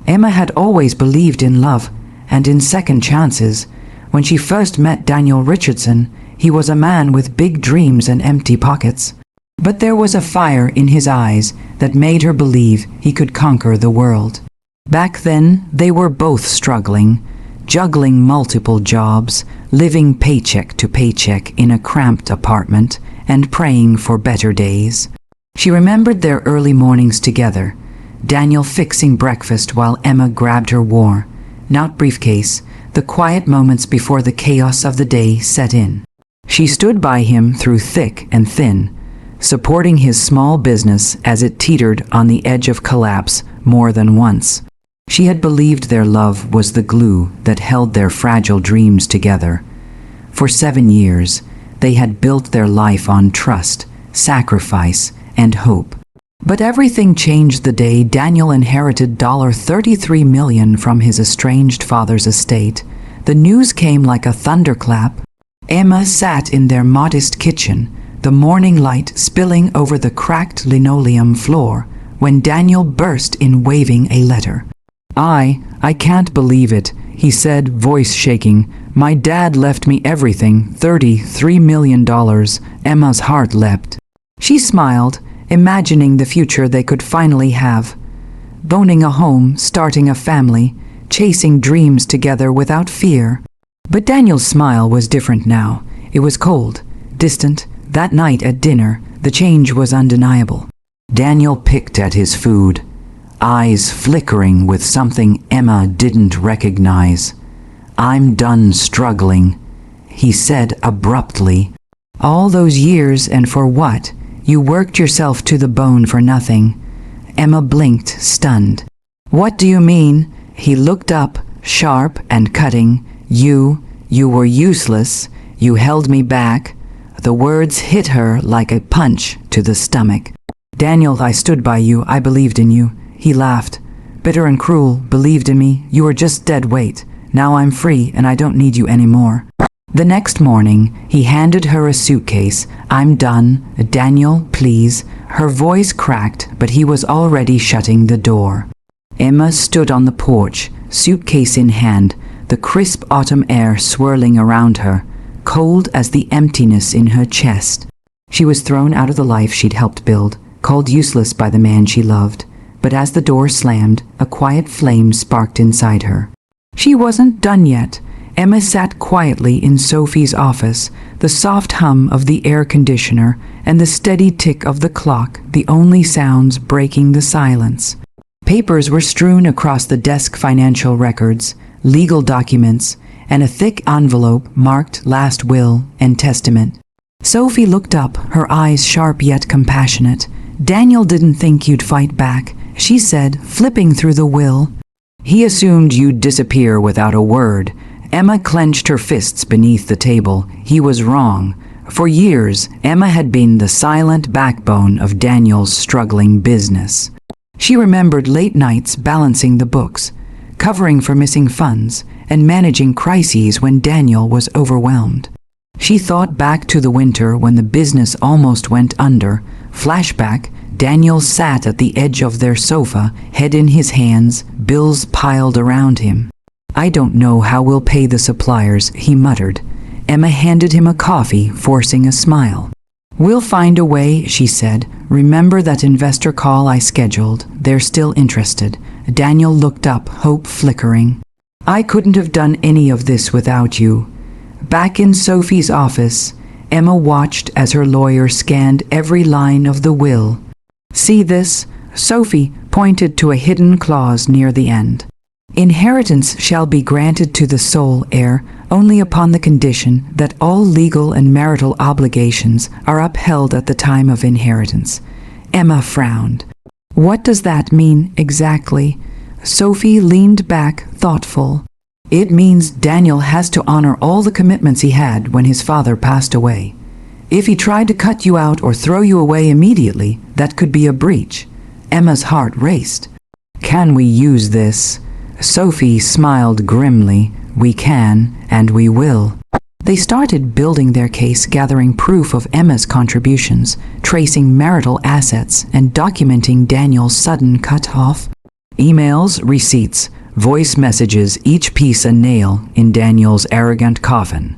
Emma had always believed in love and in second chances. When she first met Daniel Richardson, he was a man with big dreams and empty pockets. But there was a fire in his eyes that made her believe he could conquer the world. Back then, they were both struggling, juggling multiple jobs, living paycheck to paycheck in a cramped apartment, and praying for better days. She remembered their early mornings together, Daniel fixing breakfast while Emma grabbed her worn-out briefcase, the quiet moments before the chaos of the day set in. She stood by him through thick and thin, supporting his small business as it teetered on the edge of collapse more than once. She had believed their love was the glue that held their fragile dreams together. For 7 years, they had built their life on trust, sacrifice, and hope. But everything changed the day Daniel inherited $33 million from his estranged father's estate. The news came like a thunderclap. Emma sat in their modest kitchen, the morning light spilling over the cracked linoleum floor, when Daniel burst in waving a letter. I can't believe it," he said, voice shaking. "My dad left me everything, $33 million. Emma's heart leapt. She smiled, imagining the future they could finally have. Owning a home, starting a family, chasing dreams together without fear. But Daniel's smile was different now. It was cold, distant. That night at dinner, the change was undeniable. Daniel picked at his food, eyes flickering with something Emma didn't recognize. "I'm done struggling," he said abruptly. "All those years, and for what? You worked yourself to the bone for nothing." Emma blinked, stunned. "What do you mean?" He looked up, sharp and cutting. You were useless. You held me back." The words hit her like a punch to the stomach. "Daniel, I stood by you. I believed in you." He laughed. "Bitter and cruel, believed in me. You were just dead weight. Now I'm free and I don't need you anymore." The next morning, he handed her a suitcase. "I'm done. Daniel, please." Her voice cracked, but he was already shutting the door. Emma stood on the porch, suitcase in hand, the crisp autumn air swirling around her, cold as the emptiness in her chest. She was thrown out of the life she'd helped build, called useless by the man she loved. But as the door slammed, a quiet flame sparked inside her. She wasn't done yet. Emma sat quietly in Sophie's office, the soft hum of the air conditioner and the steady tick of the clock, the only sounds breaking the silence. Papers were strewn across the desk, financial records, legal documents, and a thick envelope marked last will and testament. Sophie looked up, her eyes sharp yet compassionate. "Daniel didn't think you'd fight back," she said, flipping through the will. "He assumed you'd disappear without a word." Emma clenched her fists beneath the table. He was wrong. For years, Emma had been the silent backbone of Daniel's struggling business. She remembered late nights balancing the books, covering for missing funds, and managing crises when Daniel was overwhelmed. She thought back to the winter when the business almost went under. Flashback, Daniel sat at the edge of their sofa, head in his hands, bills piled around him. "I don't know how we'll pay the suppliers," he muttered. Emma handed him a coffee, forcing a smile. "We'll find a way," she said. "Remember that investor call I scheduled? They're still interested." Daniel looked up, hope flickering. "I couldn't have done any of this without you." Back in Sophie's office, Emma watched as her lawyer scanned every line of the will. "See this?" Sophie pointed to a hidden clause near the end. "Inheritance shall be granted to the sole heir only upon the condition that all legal and marital obligations are upheld at the time of inheritance." Emma frowned. "What does that mean exactly?" Sophie leaned back, thoughtful. "It means Daniel has to honor all the commitments he had when his father passed away. If he tried to cut you out or throw you away immediately, that could be a breach." Emma's heart raced. "Can we use this?" Sophie smiled grimly. "We can, and we will." They started building their case, gathering proof of Emma's contributions, tracing marital assets, and documenting Daniel's sudden cut-off. Emails, receipts, voice messages, each piece a nail in Daniel's arrogant coffin.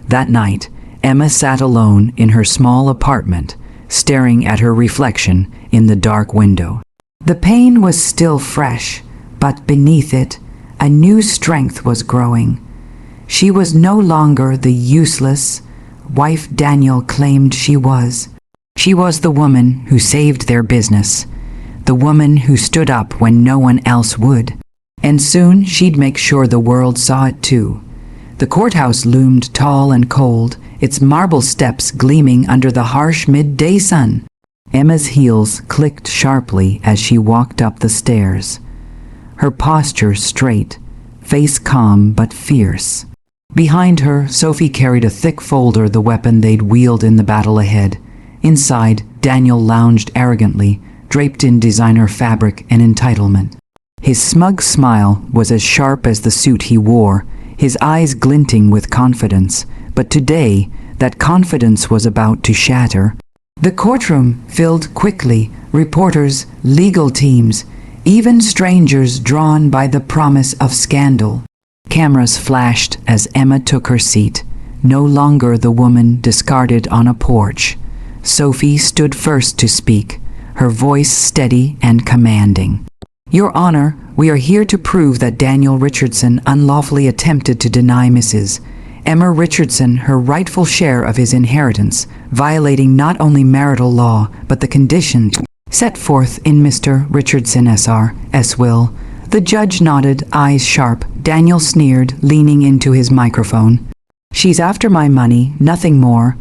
That night, Emma sat alone in her small apartment, staring at her reflection in the dark window. The pain was still fresh, but beneath it, a new strength was growing. She was no longer the useless wife Daniel claimed she was. She was the woman who saved their business, the woman who stood up when no one else would. And soon she'd make sure the world saw it too. The courthouse loomed tall and cold, its marble steps gleaming under the harsh midday sun. Emma's heels clicked sharply as she walked up the stairs. Her posture straight, face calm but fierce. Behind her, Sophie carried a thick folder, the weapon they'd wield in the battle ahead. Inside, Daniel lounged arrogantly, draped in designer fabric and entitlement. His smug smile was as sharp as the suit he wore, his eyes glinting with confidence. But today, that confidence was about to shatter. The courtroom filled quickly, reporters, legal teams, even strangers drawn by the promise of scandal. Cameras flashed as Emma took her seat, no longer the woman discarded on a porch. Sophie stood first to speak, her voice steady and commanding. "Your Honor, we are here to prove that Daniel Richardson unlawfully attempted to deny Mrs. Emma Richardson her rightful share of his inheritance, violating not only marital law, but the conditions set forth in Mr. Richardson S.R.'s will." The judge nodded, eyes sharp. Daniel sneered, leaning into his microphone. "She's after my money, nothing more."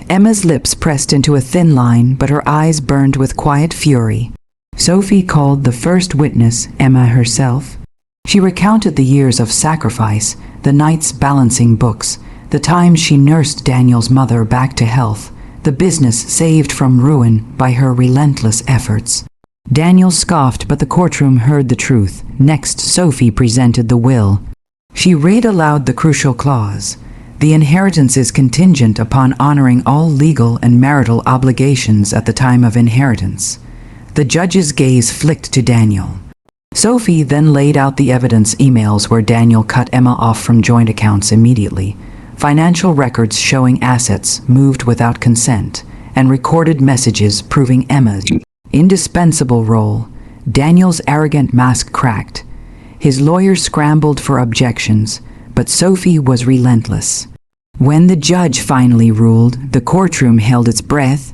Emma's lips pressed into a thin line, but her eyes burned with quiet fury. Sophie called the first witness, Emma herself. She recounted the years of sacrifice, the nights balancing books, the times she nursed Daniel's mother back to health, the business saved from ruin by her relentless efforts. Daniel scoffed, but the courtroom heard the truth. Next, Sophie presented the will. She read aloud the crucial clause. "The inheritance is contingent upon honoring all legal and marital obligations at the time of inheritance." The judge's gaze flicked to Daniel. Sophie then laid out the evidence, emails where Daniel cut Emma off from joint accounts immediately, financial records showing assets moved without consent, and recorded messages proving Emma's indispensable role. Daniel's arrogant mask cracked. His lawyer scrambled for objections, but Sophie was relentless. When the judge finally ruled, the courtroom held its breath.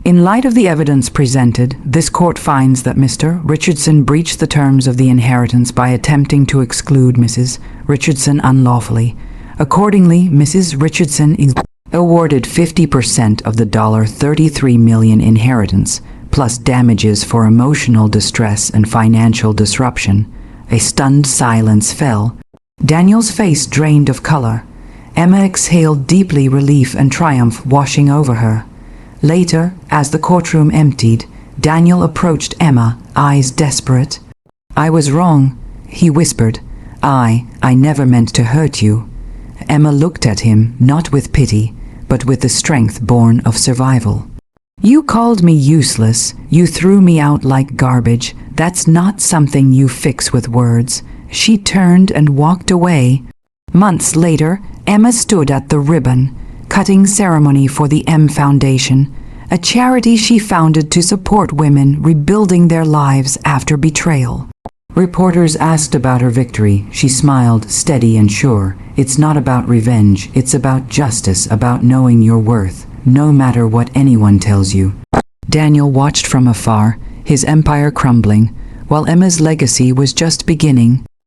"In light of the evidence presented, this court finds that Mr. Richardson breached the terms of the inheritance by attempting to exclude Mrs. Richardson unlawfully. Accordingly, Mrs. Richardson is awarded 50% of the $33 million inheritance, plus damages for emotional distress and financial disruption." A stunned silence fell. Daniel's face drained of color. Emma exhaled deeply, relief and triumph washing over her. Later, as the courtroom emptied, Daniel approached Emma, eyes desperate. "I was wrong," he whispered. I never meant to hurt you." Emma looked at him, not with pity, but with the strength born of survival. "You called me useless. You threw me out like garbage. That's not something you fix with words." She turned and walked away. Months later, Emma stood at the ribbon-cutting ceremony for the M Foundation, a charity she founded to support women rebuilding their lives after betrayal. Reporters asked about her victory. She smiled, steady and sure. "It's not about revenge. It's about justice, about knowing your worth, no matter what anyone tells you." Daniel watched from afar, his empire crumbling, while Emma's legacy was just beginning.